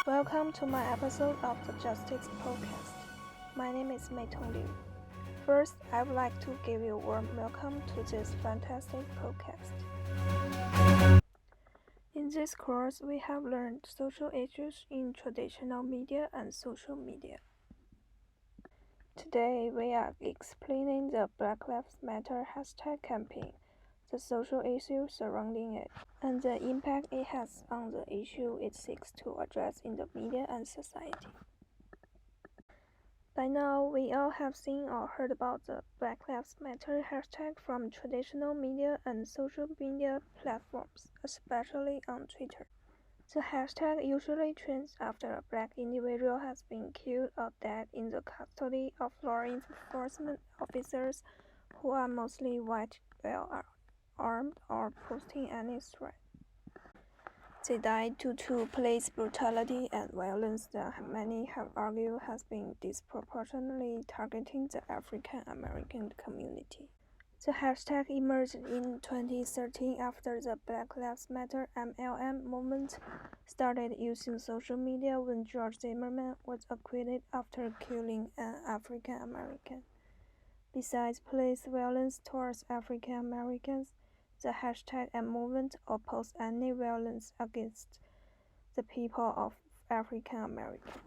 Welcome to my episode of the Justice Podcast. My name is Meitong Liu. First, I would like to give you a warm welcome to this fantastic podcast. In this course, we have learned social issues in traditional media and social media. Today, we are explaining the Black Lives Matter hashtag campaign, the social issues surrounding it, and the impact it has on the issue it seeks to address in the media and society. By now, we all have seen or heard about the Black Lives Matter hashtag from traditional media and social media platforms, especially on Twitter. The hashtag usually trends after a black individual has been killed or died in the custody of law enforcement officers who are mostly white, well-armed, or posing any threat. They died due to police brutality and violence that many have argued has been disproportionately targeting the African American community. The hashtag emerged in 2013 after the Black Lives Matter (MLM) movement started using social media when George Zimmerman was acquitted after killing an African American. Besides police violence towards African Americans, the hashtag and movement oppose any violence against the people of African American.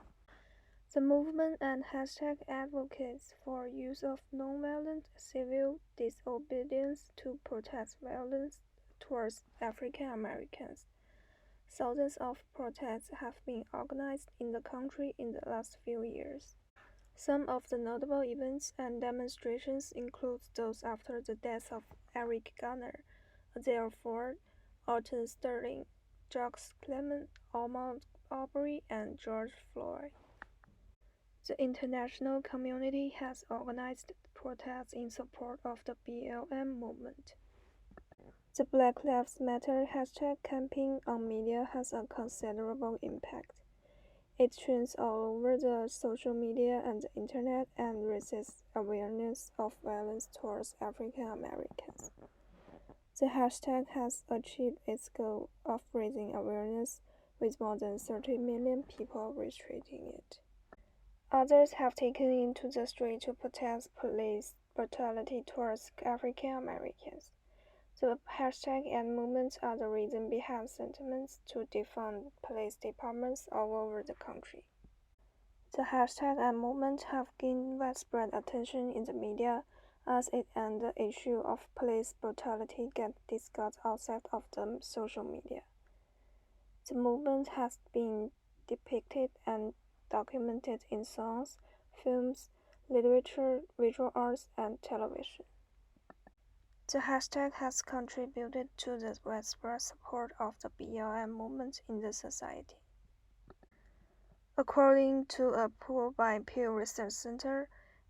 The movement and hashtag advocates for use of nonviolent civil disobedience to protest violence towards African Americans. Thousands of protests have been organized in the country in the last few years. Some of the notable events and demonstrations include those after the deaths of Eric Garner, Azalea Ford, Alton Sterling, Jacques Clement, Ahmaud Arbery, and George Floyd. The international community has organized protests in support of the BLM movement. The Black Lives Matter hashtag campaign on media has a considerable impact. It trends all over the social media and the internet and raises awareness of violence towards African Americans. The hashtag has achieved its goal of raising awareness, with more than 30 million people retweeting it. Others have taken into the street to protest police brutality towards African Americans. The hashtag and movement are the reason behind sentiments to defund police departments all over the country. The hashtag and movement have gained widespread attention in the media as it and the issue of police brutality get discussed outside of the social media. The movement has been depicted and documented in songs, films, literature, visual arts, and television. The hashtag has contributed to the widespread support of the BLM movement in the society. According to a poll by Pew Research Center,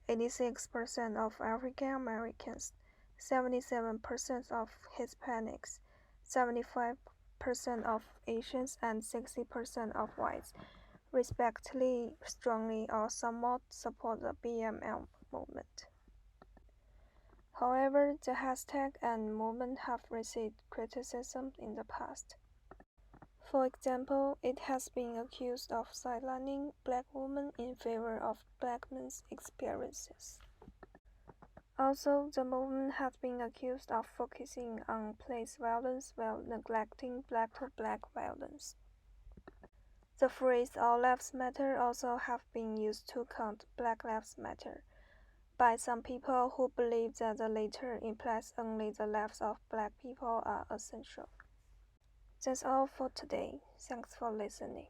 86% of African Americans, 77% of Hispanics, 75% of Asians, and 60% of whites respectively strongly or somewhat support the BLM movement. However, the hashtag and movement have received criticism in the past. For example, it has been accused of sidelining black women in favor of black men's experiences. Also, the movement has been accused of focusing on police violence while neglecting black-to-black violence. The phrase "All Lives Matter" also have been used to count Black Lives Matter by some people who believe that the latter implies only the lives of black people are essential. That's all for today. Thanks for listening.